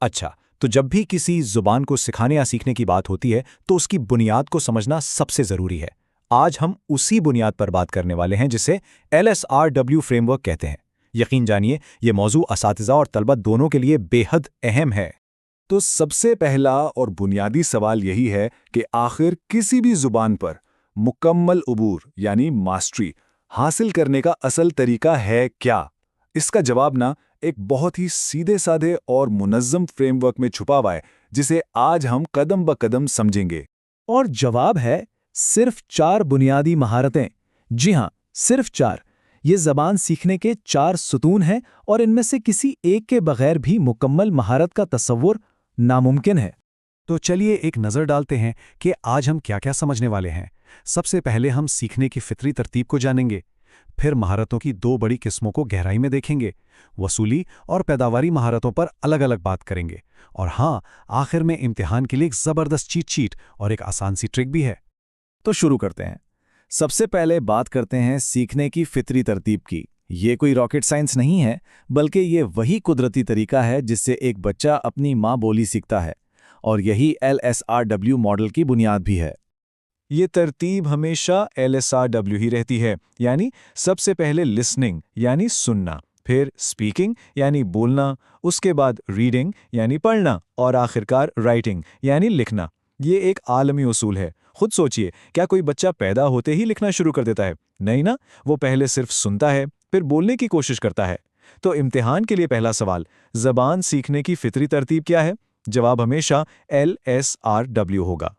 अच्छा, तो जब भी किसी जुबान को सिखाने या सीखने की बात होती है तो उसकी बुनियाद को समझना सबसे ज़रूरी है। आज हम उसी बुनियाद पर बात करने वाले हैं जिसे LSRW फ्रेमवर्क कहते हैं। यकीन जानिए, ये मौजू असातिज़ा और तलबा दोनों के लिए बेहद अहम है। तो सबसे पहला और बुनियादी सवाल यही है कि आखिर किसी भी जुबान पर मुकम्मल उबूर यानी मास्टरी हासिल करने का असल तरीका है क्या? इसका जवाब ना एक बहुत ही सीधे साधे और मुनज़्ज़म फ्रेमवर्क में छुपा हुआ है, जिसे आज हम कदम ब कदम समझेंगे। और जवाब है सिर्फ 4 बुनियादी महारतें। जी हाँ, सिर्फ 4। ये ज़बान सीखने के 4 सुतून हैं और इनमें से किसी एक के बगैर भी मुकम्मल महारत का तसव्वुर नामुमकिन है। तो चलिए एक नज़र डालते हैं कि आज हम क्या-क्या समझने वाले हैं। सबसे पहले हम सीखने की फितरी तरतीब को जानेंगे। फिर महारतों की 2 बड़ी किस्मों को गहराई में देखेंगे। वसूली और पैदावारी महारतों पर अलग-अलग बात करेंगे। और हाँ, आखिर में इम्तिहान के लिए एक ज़बरदस्त चीट शीट और एक आसान सी ट्रिक भी है। तो शुरू करते हैं। सबसे पहले बात करते हैं सीखने की फितरी तरतीब की। ये कोई रॉकेट साइंस नहीं है, बल्कि ये वही कुदरती तरीका है जिससे एक बच्चा अपनी माँ बोली सीखता है। और यही LSRW मॉडल की बुनियाद भी है। ये तरतीब हमेशा LSRW ही रहती है, यानी सबसे पहले लिसनिंग यानी सुनना, फिर स्पीकिंग यानी बोलना, उसके बाद रीडिंग यानी पढ़ना और आखिरकार राइटिंग यानी लिखना। ये एक आलमी उसूल है। खुद सोचिए, क्या कोई बच्चा पैदा होते ही लिखना शुरू कर देता है? नहीं ना, वो पहले सिर्फ सुनता है, फिर बोलने की कोशिश करता है। तो इम्तिहान के लिए पहला सवाल, ज़बान सीखने की फितरी तरतीब क्या है? जवाब हमेशा LSRW होगा।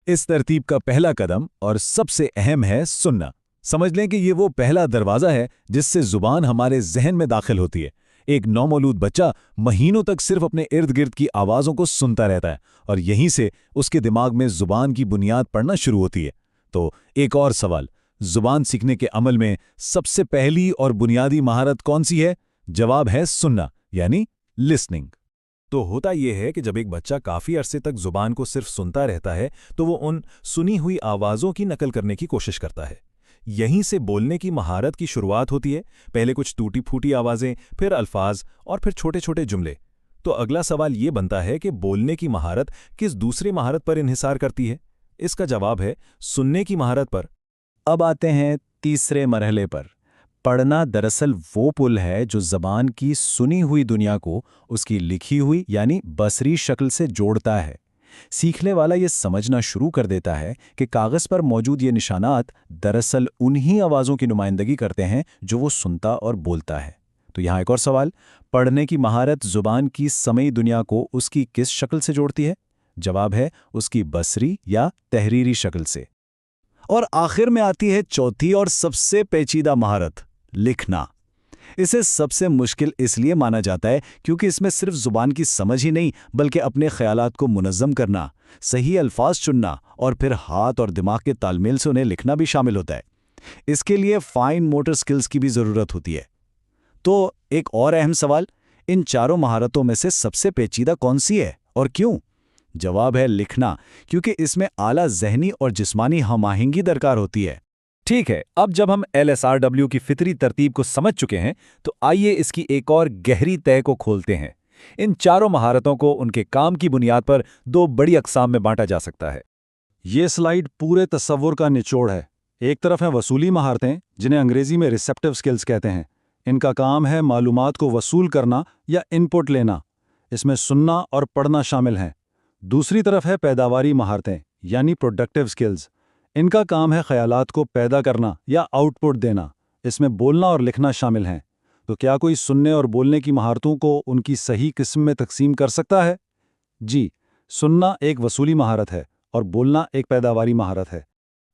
इस तरतीब का पहला कदम और सबसे अहम है सुनना। समझ लें कि ये वो पहला दरवाज़ा है जिससे ज़ुबान हमारे जहन में दाखिल होती है। एक नौमौलूद बच्चा महीनों तक सिर्फ अपने इर्द गिर्द की आवाज़ों को सुनता रहता है और यहीं से उसके दिमाग में ज़ुबान की बुनियाद पड़ना शुरू होती है। तो एक और सवाल, ज़ुबान सीखने के अमल में सबसे पहली और बुनियादी महारत कौन सी है? जवाब है सुनना, यानी लिसनिंग। तो होता यह है कि जब एक बच्चा काफ़ी अरसे तक ज़ुबान को सिर्फ सुनता रहता है तो वो उन सुनी हुई आवाज़ों की नकल करने की कोशिश करता है। यहीं से बोलने की महारत की शुरुआत होती है। पहले कुछ टूटी फूटी आवाज़ें, फिर अल्फाज और फिर छोटे छोटे जुमले। तो अगला सवाल ये बनता है कि बोलने की महारत किस दूसरी महारत पर इन्हिसार करती है? इसका जवाब है सुनने की महारत पर। अब आते हैं तीसरे मरहले पर। पढ़ना दरअसल वो पुल है जो ज़बान की सुनी हुई दुनिया को उसकी लिखी हुई यानी बसरी शक्ल से जोड़ता है। सीखने वाला ये समझना शुरू कर देता है कि कागज़ पर मौजूद ये निशानात दरअसल उन्हीं आवाज़ों की नुमाइंदगी करते हैं जो वो सुनता और बोलता है। तो यहाँ एक और सवाल, पढ़ने की महारत ज़ुबान की समई दुनिया को उसकी किस शक्ल से जोड़ती है? जवाब है उसकी बसरी या तहरीरी शक्ल से। और आखिर में आती है चौथी और सबसे पेचीदा महारत, लिखना। इसे सबसे मुश्किल इसलिए माना जाता है क्योंकि इसमें सिर्फ ज़ुबान की समझ ही नहीं बल्कि अपने ख़यालात को मुनज़्ज़म करना, सही अल्फाज चुनना और फिर हाथ और दिमाग के तालमेल से उन्हें लिखना भी शामिल होता है। इसके लिए फ़ाइन मोटर स्किल्स की भी ज़रूरत होती है। तो एक और अहम सवाल, इन चारों महारतों में से सबसे पेचीदा कौन सी है और क्यों? जवाब है लिखना, क्योंकि इसमें आला ज़हनी और जिस्मानी हमाहिंगी दरकार होती है। ठीक है, अब जब हम LSRW की फितरी तरतीब को समझ चुके हैं तो आइए इसकी एक और गहरी तह को खोलते हैं। इन चारों महारतों को उनके काम की बुनियाद पर 2 बड़ी अक़साम में बांटा जा सकता है। ये स्लाइड पूरे तसव्वुर का निचोड़ है। एक तरफ हैं वसूली महारतें, जिन्हें अंग्रेजी में रिसेप्टिव स्किल्स कहते हैं। इनका काम है मालूमात को वसूल करना या इनपुट लेना। इसमें सुनना और पढ़ना शामिल हैं। दूसरी तरफ है पैदावारी महारतें यानी प्रोडक्टिव स्किल्स। इनका काम है ख़यालात को पैदा करना या आउटपुट देना। इसमें बोलना और लिखना शामिल हैं। तो क्या कोई सुनने और बोलने की महारतों को उनकी सही किस्म में तकसीम कर सकता है? जी, सुनना एक वसूली महारत है और बोलना एक पैदावारी महारत है।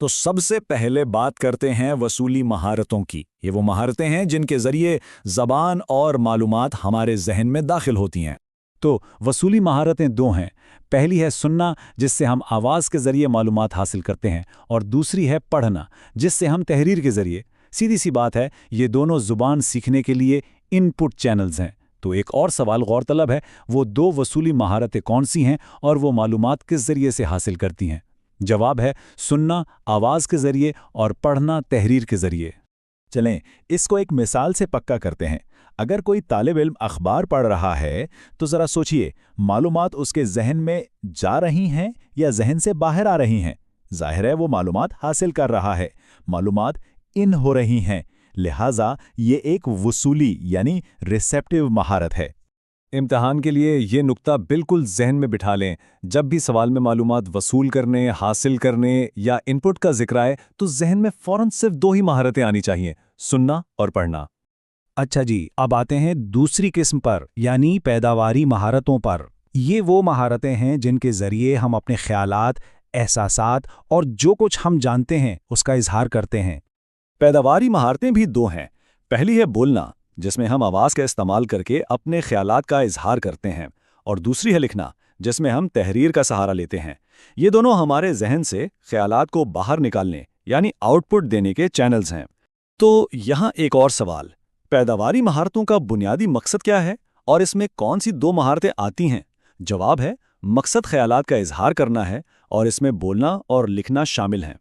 तो सबसे पहले बात करते हैं वसूली महारतों की। ये वो महारतें हैं जिनके ज़रिए ज़बान और मालूमात हमारे जहन में दाखिल होती हैं। तो वसूली महारतें 2 हैं। पहली है सुनना, जिससे हम आवाज़ के ज़रिए मालूमात हासिल करते हैं, और दूसरी है पढ़ना, जिससे हम तहरीर के ज़रिए। सीधी सी बात है, ये दोनों ज़ुबान सीखने के लिए इनपुट चैनल्स हैं। तो एक और सवाल गौरतलब है, वो 2 वसूली महारतें कौन सी हैं और वो मालूमात किस ज़रिए से हासिल करती हैं? जवाब है सुनना आवाज़ के ज़रिए और पढ़ना तहरीर के ज़रिए। चलें, इसको एक मिसाल से पक्का करते हैं। اگر کوئی طالب علم اخبار پڑھ رہا ہے تو ذرا سوچئے، معلومات اس کے ذہن میں جا رہی ہیں یا ذہن سے باہر آ رہی ہیں؟ ظاہر ہے وہ معلومات حاصل کر رہا ہے، معلومات ان ہو رہی ہیں، لہٰذا یہ ایک وصولی یعنی ریسیپٹیو مہارت ہے۔ امتحان کے لیے یہ نقطہ بالکل ذہن میں بٹھا لیں۔ جب بھی سوال میں معلومات وصول کرنے، حاصل کرنے یا ان پٹ کا ذکر آئے تو ذہن میں فوراً صرف 2 ہی مہارتیں آنی چاہیے: سننا اور پڑھنا۔ اچھا جی، اب آتے ہیں دوسری قسم پر، یعنی پیداواری مہارتوں پر۔ یہ وہ مہارتیں ہیں جن کے ذریعے ہم اپنے خیالات، احساسات اور جو کچھ ہم جانتے ہیں اس کا اظہار کرتے ہیں۔ پیداواری مہارتیں بھی 2 ہیں۔ پہلی ہے بولنا، جس میں ہم آواز کا استعمال کر کے اپنے خیالات کا اظہار کرتے ہیں، اور دوسری ہے لکھنا، جس میں ہم تحریر کا سہارا لیتے ہیں۔ یہ دونوں ہمارے ذہن سے خیالات کو باہر نکالنے یعنی آؤٹ پٹ دینے کے چینلز ہیں۔ تو یہاں ایک اور سوال، پیداواری مہارتوں کا بنیادی مقصد کیا ہے اور اس میں کون سی 2 مہارتیں آتی ہیں؟ جواب ہے، مقصد خیالات کا اظہار کرنا ہے اور اس میں بولنا اور لکھنا شامل ہیں۔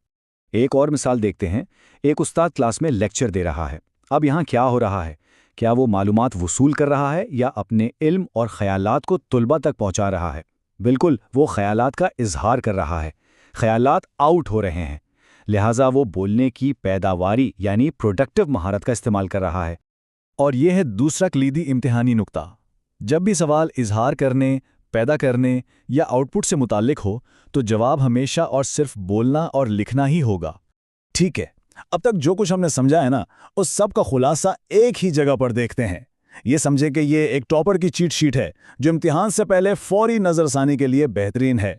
ایک اور مثال دیکھتے ہیں۔ ایک استاد کلاس میں لیکچر دے رہا ہے۔ اب یہاں کیا ہو رہا ہے؟ کیا وہ معلومات وصول کر رہا ہے یا اپنے علم اور خیالات کو طلباء تک پہنچا رہا ہے؟ بالکل، وہ خیالات کا اظہار کر رہا ہے۔ خیالات آؤٹ ہو رہے ہیں، لہٰذا وہ بولنے کی پیداواری یعنی پروڈکٹیو مہارت کا استعمال کر رہا ہے۔ اور یہ ہے دوسرا کلیدی امتحانی نقطہ۔ جب بھی سوال اظہار کرنے، پیدا کرنے یا آؤٹ پٹ سے متعلق ہو تو جواب ہمیشہ اور صرف بولنا اور لکھنا ہی ہوگا۔ ٹھیک ہے، اب تک جو کچھ ہم نے سمجھا ہے نا، اس سب کا خلاصہ ایک ہی جگہ پر دیکھتے ہیں۔ یہ سمجھے کہ یہ ایک ٹاپر کی چیٹ شیٹ ہے جو امتحان سے پہلے فوری نظر ثانی کے لیے بہترین ہے۔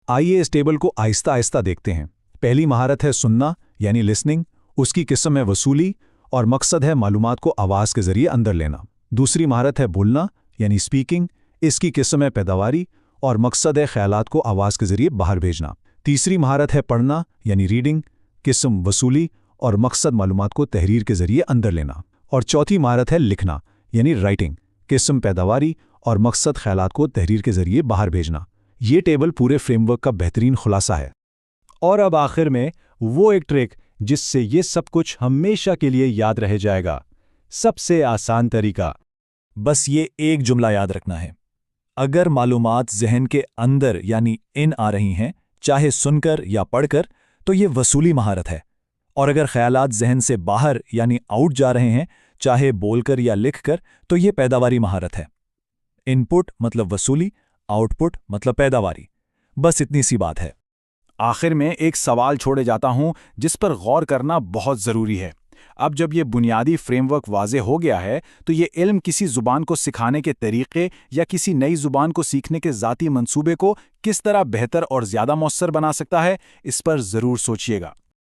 آئیے اس ٹیبل کو آہستہ آہستہ دیکھتے ہیں۔ پہلی مہارت ہے سننا یعنی لسننگ، اس کی قسم ہے وصولی اور مقصد ہے معلومات کو آواز کے ذریعے اندر لینا۔ دوسری مہارت ہے بولنا یعنی اسپیکنگ، اس کی قسم ہے پیداواری اور مقصد ہے خیالات کو آواز کے ذریعے باہر بھیجنا۔ تیسری مہارت ہے پڑھنا یعنی ریڈنگ، قسم وصولی اور مقصد معلومات کو تحریر کے ذریعے اندر لینا۔ اور چوتھی مہارت ہے لکھنا یعنی رائٹنگ، قسم پیداواری اور مقصد خیالات کو تحریر کے ذریعے باہر بھیجنا۔ یہ ٹیبل پورے فریم ورک کا بہترین خلاصہ ہے۔ اور اب آخر میں وہ ایک ٹرک جس سے یہ سب کچھ ہمیشہ کے لیے یاد رہ جائے گا۔ سب سے آسان طریقہ، بس یہ ایک جملہ یاد رکھنا ہے۔ اگر معلومات ذہن کے اندر یعنی ان آ رہی ہیں، چاہے سن کر یا پڑھ کر، تو یہ وصولی مہارت ہے، اور اگر خیالات ذہن سے باہر یعنی آؤٹ جا رہے ہیں، چاہے بول کر یا لکھ کر، تو یہ پیداواری مہارت ہے۔ ان پٹ مطلب وصولی، آؤٹ پٹ مطلب پیداواری، بس اتنی سی بات ہے۔ آخر میں ایک سوال چھوڑے جاتا ہوں جس پر غور کرنا بہت ضروری ہے۔ اب جب یہ بنیادی فریم ورک واضح ہو گیا ہے تو یہ علم کسی زبان کو سکھانے کے طریقے یا کسی نئی زبان کو سیکھنے کے ذاتی منصوبے کو کس طرح بہتر اور زیادہ مؤثر بنا سکتا ہے، اس پر ضرور سوچیے گا۔